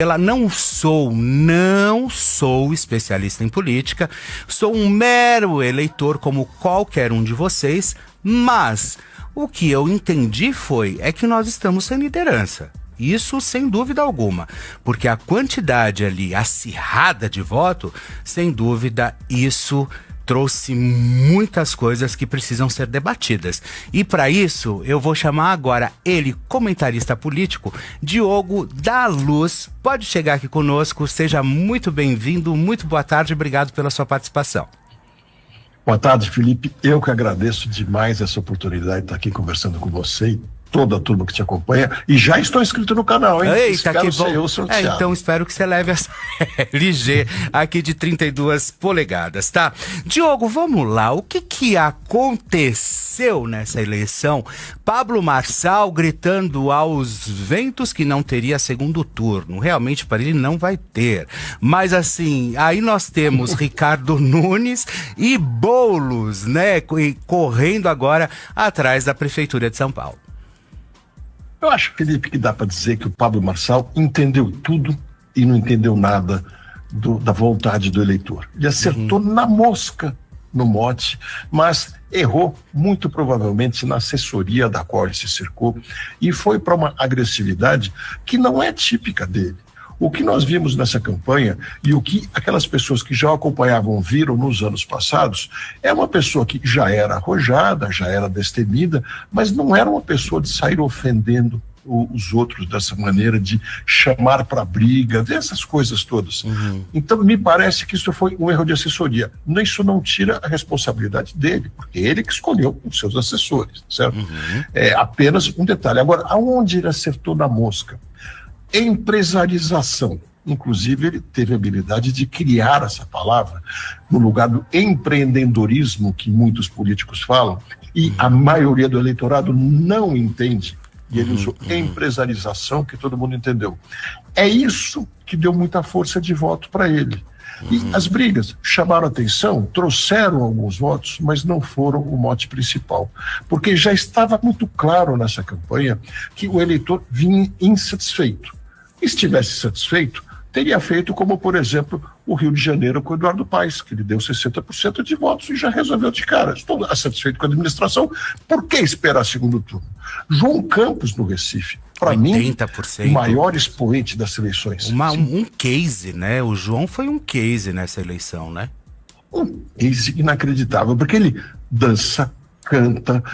Ela não sou especialista em política, sou um mero eleitor como qualquer um de vocês, mas o que eu entendi é que nós estamos sem liderança. Isso sem dúvida alguma, porque a quantidade ali acirrada de voto, sem dúvida, isso trouxe muitas coisas que precisam ser debatidas. E para isso, eu vou chamar agora ele, comentarista político, Diogo da Luz. Pode chegar aqui conosco, seja muito bem-vindo, muito boa tarde, obrigado pela sua participação. Boa tarde, Felipe. Eu que agradeço demais essa oportunidade de estar aqui conversando com você e toda a turma que te acompanha, e já estou inscrito no canal, hein? Eita, que bom. Então espero que você leve essa LG aqui de 32 polegadas, tá? Diogo, vamos lá, o que aconteceu nessa eleição? Pablo Marçal gritando aos ventos que não teria segundo turno, realmente para ele não vai ter, mas assim, aí nós temos Ricardo Nunes e Boulos, né, correndo agora atrás da Prefeitura de São Paulo. Eu acho, Felipe, que dá para dizer que o Pablo Marçal entendeu tudo e não entendeu nada da vontade do eleitor. Ele acertou na mosca no mote, mas errou muito provavelmente na assessoria da qual ele se cercou e foi para uma agressividade que não é típica dele. O que nós vimos nessa campanha e o que aquelas pessoas que já acompanhavam viram nos anos passados é uma pessoa que já era arrojada, já era destemida, mas não era uma pessoa de sair ofendendo os outros dessa maneira, de chamar para briga, dessas coisas todas. Então me parece que isso foi um erro de assessoria. Isso não tira a responsabilidade dele, porque ele que escolheu os seus assessores, certo? É apenas um detalhe. Agora, aonde ele acertou na mosca? Empresarização. Inclusive, ele teve a habilidade de criar essa palavra no lugar do empreendedorismo que muitos políticos falam, e a maioria do eleitorado não entende. E ele usou empresarização, que todo mundo entendeu. É isso que deu muita força de voto para ele. E as brigas chamaram atenção, trouxeram alguns votos, mas não foram o mote principal. Porque já estava muito claro nessa campanha que o eleitor vinha insatisfeito. E se estivesse satisfeito, teria feito como, por exemplo, o Rio de Janeiro com o Eduardo Paes, que ele deu 60% de votos e já resolveu de cara. Estou satisfeito com a administração, por que esperar segundo turno? João Campos, no Recife, para mim, o maior expoente das eleições. Um case, né? O João foi um case nessa eleição, né? Um case inacreditável, porque ele dança, canta,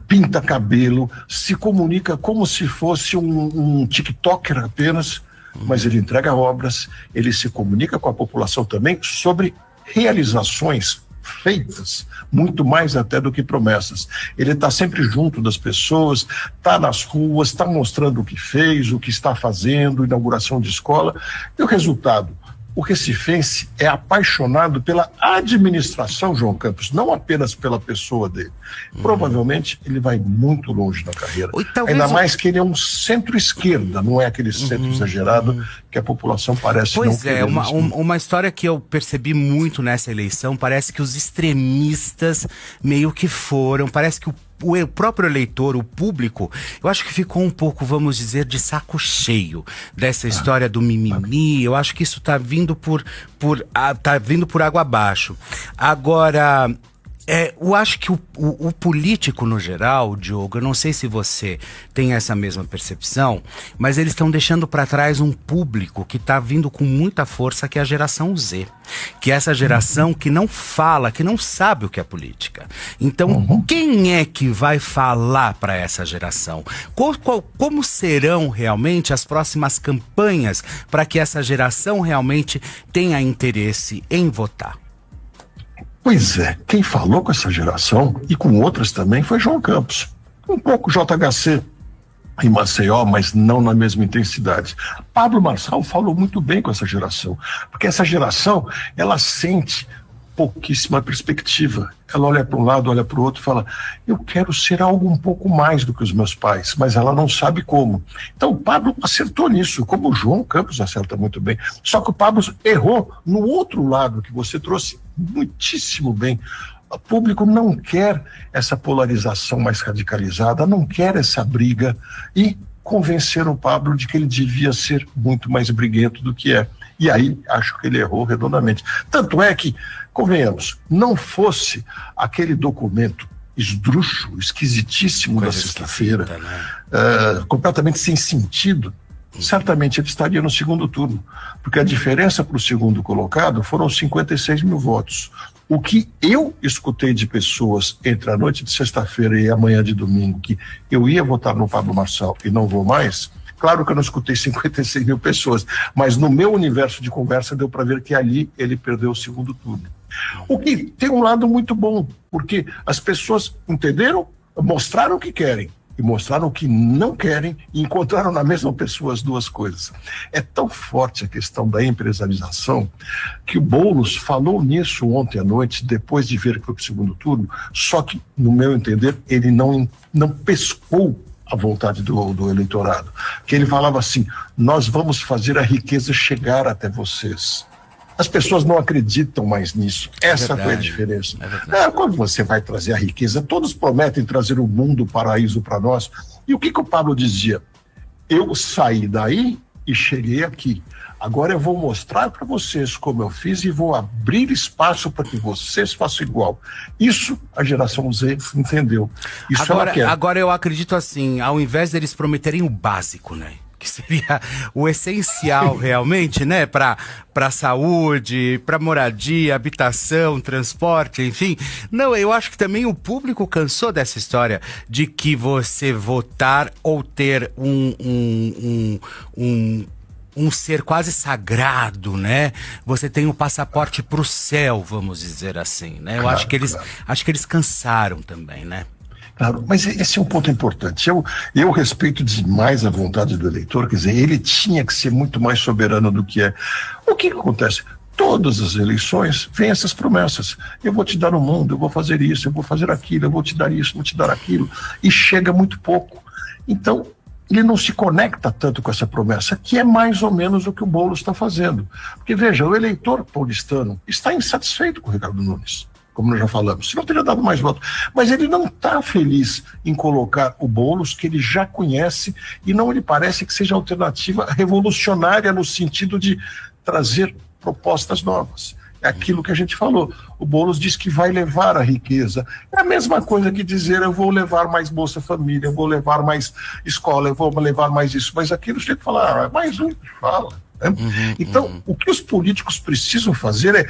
pinta cabelo, se comunica como se fosse um TikToker apenas, mas ele entrega obras, ele se comunica com a população também sobre realizações feitas, muito mais até do que promessas. Ele está sempre junto das pessoas, está nas ruas, está mostrando o que fez, o que está fazendo, inauguração de escola, e o resultado? O recifense é apaixonado pela administração João Campos, não apenas pela pessoa dele. Provavelmente ele vai muito longe na carreira. Ainda mais que ele é um centro-esquerda, não é aquele centro exagerado que a população parece não querer. Pois é, uma história que eu percebi muito nessa eleição, parece que os extremistas meio que foram, parece que o próprio eleitor, o público, eu acho que ficou um pouco, vamos dizer, de saco cheio dessa história do mimimi. Eu acho que isso tá vindo por água abaixo. Agora, eu acho que o político no geral, Diogo, eu não sei se você tem essa mesma percepção, mas eles estão deixando para trás um público que está vindo com muita força, que é a geração Z, que é essa geração que não fala, que não sabe o que é política. Então, quem é que vai falar para essa geração? Como serão realmente as próximas campanhas para que essa geração realmente tenha interesse em votar? Pois é, quem falou com essa geração, e com outras também, foi João Campos. Um pouco JHC em Maceió, mas não na mesma intensidade. Pablo Marçal falou muito bem com essa geração, porque essa geração, ela sente pouquíssima perspectiva. Ela olha para um lado, olha para o outro e fala, eu quero ser algo um pouco mais do que os meus pais, mas ela não sabe como. Então o Pablo acertou nisso, como o João Campos acerta muito bem. Só que o Pablo errou no outro lado, que você trouxe muitíssimo bem. O público não quer essa polarização mais radicalizada, não quer essa briga, e convenceram o Pablo de que ele devia ser muito mais briguento do que é. E aí, acho que ele errou redondamente. Tanto é que, convenhamos, não fosse aquele documento esdrúxulo, esquisitíssimo da sexta-feira, né? Completamente sem sentido, certamente ele estaria no segundo turno, porque a diferença para o segundo colocado foram 56 mil votos. O que eu escutei de pessoas entre a noite de sexta-feira e a manhã de domingo, que eu ia votar no Pablo Marçal e não vou mais, claro que eu não escutei 56 mil pessoas, mas no meu universo de conversa deu para ver que ali ele perdeu o segundo turno. O que tem um lado muito bom, porque as pessoas entenderam, mostraram o que querem e mostraram o que não querem e encontraram na mesma pessoa as duas coisas. É tão forte a questão da empresarização que o Boulos falou nisso ontem à noite, depois de ver que foi para o segundo turno, só que, no meu entender, ele não pescou a vontade do eleitorado. Que ele falava assim, nós vamos fazer a riqueza chegar até vocês. As pessoas não acreditam mais nisso. Essa foi a diferença. Quando você vai trazer a riqueza, todos prometem trazer o mundo, o paraíso para nós. E o que o Pablo dizia? Eu saí daí e cheguei aqui. Agora eu vou mostrar para vocês como eu fiz e vou abrir espaço para que vocês façam igual. Isso a geração Z entendeu. Isso ela quer. Agora eu acredito assim, ao invés deles prometerem o básico, né? Que seria o essencial realmente, né, para saúde, para moradia, habitação, transporte, enfim. Não, eu acho que também o público cansou dessa história de que você votar ou ter um ser quase sagrado, né? Você tem um passaporte para o céu, vamos dizer assim, né? Eu acho que eles cansaram também, né? Claro, mas esse é um ponto importante. Eu respeito demais a vontade do eleitor, quer dizer, ele tinha que ser muito mais soberano do que é. O que acontece? Todas as eleições vêm essas promessas. Eu vou te dar o mundo, eu vou fazer isso, eu vou fazer aquilo, eu vou te dar isso, vou te dar aquilo. E chega muito pouco. Então, ele não se conecta tanto com essa promessa, que é mais ou menos o que o Boulos está fazendo. Porque, veja, o eleitor paulistano está insatisfeito com o Ricardo Nunes, como nós já falamos, se não teria dado mais voto. Mas ele não está feliz em colocar o Boulos, que ele já conhece, e não lhe parece que seja alternativa revolucionária no sentido de trazer propostas novas. É aquilo que a gente falou. O Boulos diz que vai levar a riqueza. É a mesma coisa que dizer eu vou levar mais Bolsa Família, eu vou levar mais escola, eu vou levar mais isso. Mas aquilo você tem que falar, é mais um que fala. Né? Então, o que os políticos precisam fazer é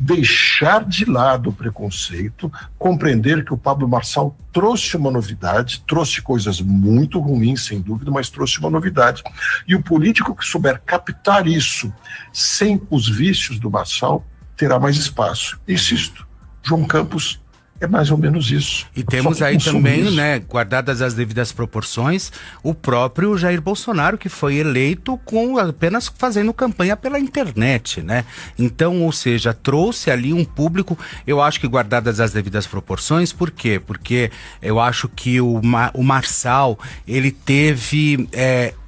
deixar de lado o preconceito, compreender que o Pablo Marçal trouxe uma novidade, trouxe coisas muito ruins, sem dúvida, mas trouxe uma novidade. E o político que souber captar isso sem os vícios do Marçal terá mais espaço. Insisto, João Campos é mais ou menos isso. E temos aí também, né, guardadas as devidas proporções, o próprio Jair Bolsonaro, que foi eleito apenas fazendo campanha pela internet, né? Então, ou seja, trouxe ali um público, eu acho que guardadas as devidas proporções, por quê? Porque eu acho que o Marçal, ele teve,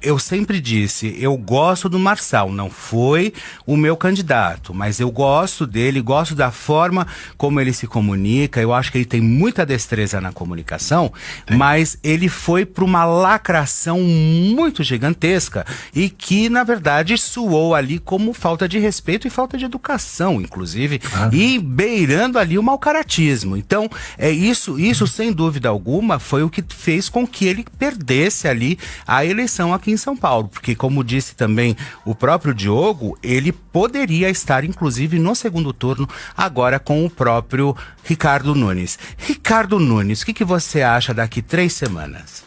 eu sempre disse, eu gosto do Marçal, não foi o meu candidato, mas eu gosto dele, gosto da forma como ele se comunica, eu acho que ele tem muita destreza na comunicação, mas ele foi para uma lacração muito gigantesca e que, na verdade, soou ali como falta de respeito e falta de educação, inclusive, e beirando ali o mau-caratismo. Então, isso sem dúvida alguma foi o que fez com que ele perdesse ali a eleição aqui em São Paulo, porque, como disse também o próprio Diogo, ele poderia estar, inclusive, no segundo turno, agora com o próprio Ricardo Nunes. Ricardo Nunes, o que você acha daqui 3 semanas?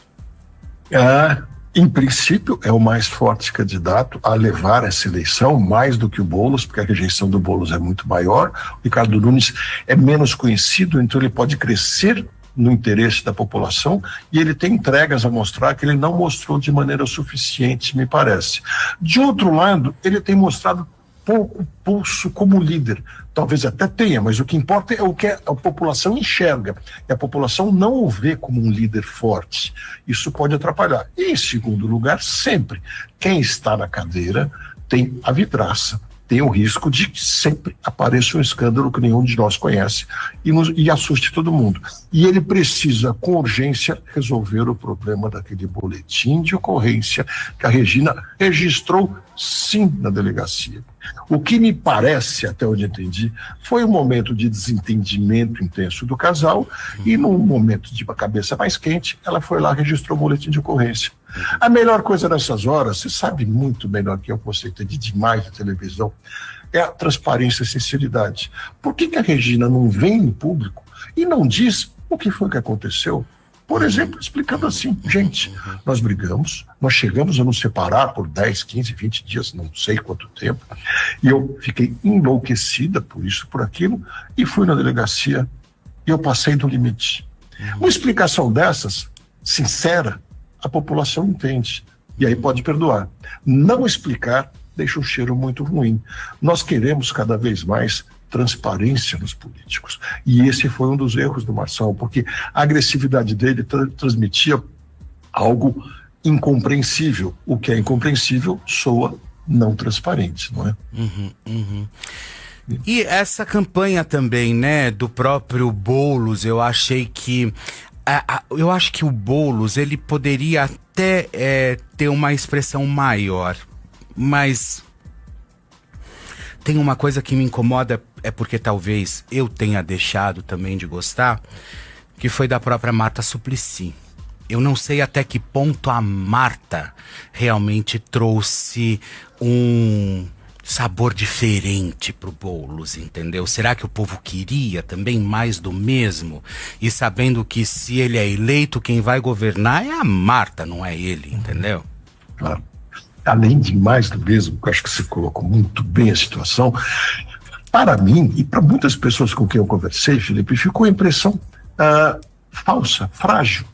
Em princípio, é o mais forte candidato a levar essa eleição, mais do que o Boulos, porque a rejeição do Boulos é muito maior. O Ricardo Nunes é menos conhecido, então ele pode crescer no interesse da população, e ele tem entregas a mostrar que ele não mostrou de maneira suficiente, me parece. De outro lado, ele tem mostrado pouco pulso como líder. Talvez até tenha, mas o que importa é o que a população enxerga. E a população não o vê como um líder forte. Isso pode atrapalhar. E, em segundo lugar, sempre, quem está na cadeira tem a vidraça. tem o risco de que sempre apareça um escândalo que nenhum de nós conhece e assuste todo mundo. E ele precisa, com urgência, resolver o problema daquele boletim de ocorrência que a Regina registrou, sim, na delegacia. O que me parece, até onde entendi, foi um momento de desentendimento intenso do casal e num momento de uma cabeça mais quente, ela foi lá e registrou o boletim de ocorrência. A melhor coisa nessas horas, você sabe muito melhor que eu, você entende demais de televisão, é a transparência e sinceridade. Por que a Regina não vem em público e não diz o que foi que aconteceu? Por exemplo, explicando assim, gente, nós brigamos, nós chegamos a nos separar por 10, 15, 20 dias, não sei quanto tempo, e eu fiquei enlouquecida por isso, por aquilo, e fui na delegacia e eu passei do limite. Uma explicação dessas, sincera, a população entende, e aí pode perdoar. Não explicar deixa um cheiro muito ruim. Nós queremos cada vez mais transparência nos políticos. E esse foi um dos erros do Marçal, porque a agressividade dele transmitia algo incompreensível. O que é incompreensível soa não transparente, não é? E essa campanha também, né, do próprio Boulos, eu achei que eu acho que o Boulos, ele poderia até ter uma expressão maior, mas tem uma coisa que me incomoda, é porque talvez eu tenha deixado também de gostar, que foi da própria Marta Suplicy. Eu não sei até que ponto a Marta realmente trouxe um sabor diferente pro Boulos, entendeu? Será que o povo queria também mais do mesmo? E sabendo que se ele é eleito, quem vai governar é a Marta, não é ele, entendeu? Claro. Além de mais do mesmo, eu acho que você colocou muito bem a situação, para mim e para muitas pessoas com quem eu conversei, Felipe, ficou a impressão falsa, frágil.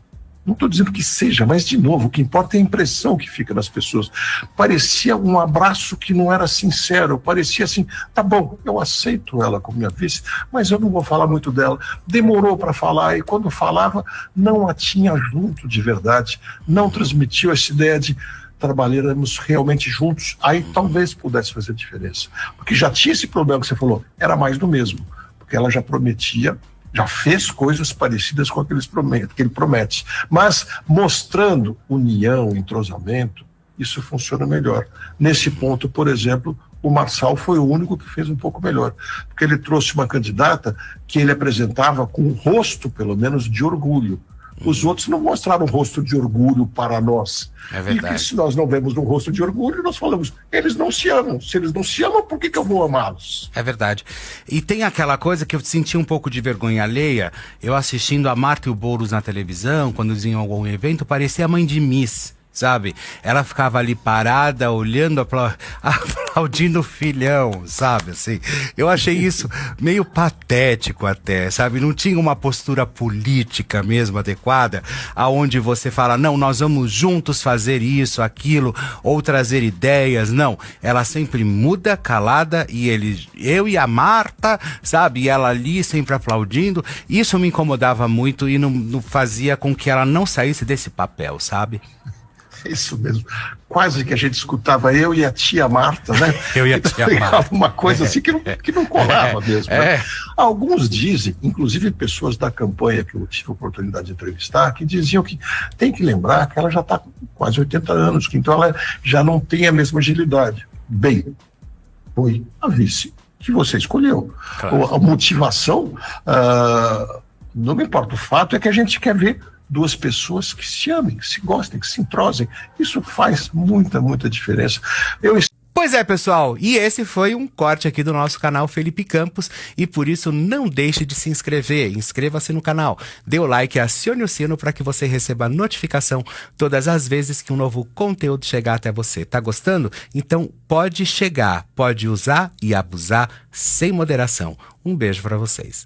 Não estou dizendo que seja, mas, de novo, o que importa é a impressão que fica nas pessoas. Parecia um abraço que não era sincero, parecia assim, tá bom, eu aceito ela como minha vice, mas eu não vou falar muito dela. Demorou para falar e, quando falava, não a tinha junto de verdade, não transmitiu essa ideia de trabalharemos realmente juntos, aí talvez pudesse fazer diferença. Porque já tinha esse problema que você falou, era mais do mesmo, porque ela já prometia, já fez coisas parecidas com aqueles que ele promete, mas mostrando união, entrosamento, isso funciona melhor. Nesse ponto, por exemplo, o Marçal foi o único que fez um pouco melhor, porque ele trouxe uma candidata que ele apresentava com um rosto, pelo menos, de orgulho. Os outros não mostraram um rosto de orgulho para nós. É verdade. E se nós não vemos um rosto de orgulho, nós falamos, eles não se amam. Se eles não se amam, por que eu vou amá-los? É verdade. E tem aquela coisa que eu senti um pouco de vergonha alheia, eu assistindo a Marta e o Boulos na televisão, quando eles iam a algum evento, parecia a mãe de Miss, sabe? Ela ficava ali parada, olhando, aplaudindo o filhão, sabe? Assim, eu achei isso meio patético até, sabe? Não tinha uma postura política mesmo adequada, aonde você fala, não, nós vamos juntos fazer isso, aquilo, ou trazer ideias. Não, ela sempre muda, calada, e eu e a Marta, sabe? E ela ali sempre aplaudindo. Isso me incomodava muito e não fazia com que ela não saísse desse papel, sabe? Isso mesmo. Quase que a gente escutava eu e a tia Marta, né? Eu e a tia Marta. Uma coisa assim que não colava mesmo. Né? Alguns dizem, inclusive pessoas da campanha que eu tive a oportunidade de entrevistar, que diziam que tem que lembrar que ela já está com quase 80 anos, que então ela já não tem a mesma agilidade. Bem, foi a vice que você escolheu. Claro. A motivação, não me importa. O fato é que a gente quer ver duas pessoas que se amem, que se gostem, que se entrosem. Isso faz muita, muita diferença. Pois é, pessoal, e esse foi um corte aqui do nosso canal Felipe Campos, e por isso não deixe de se inscrever, inscreva-se no canal, dê o like e acione o sino para que você receba notificação todas as vezes que um novo conteúdo chegar até você. Tá gostando? Então pode chegar, pode usar e abusar sem moderação. Um beijo para vocês.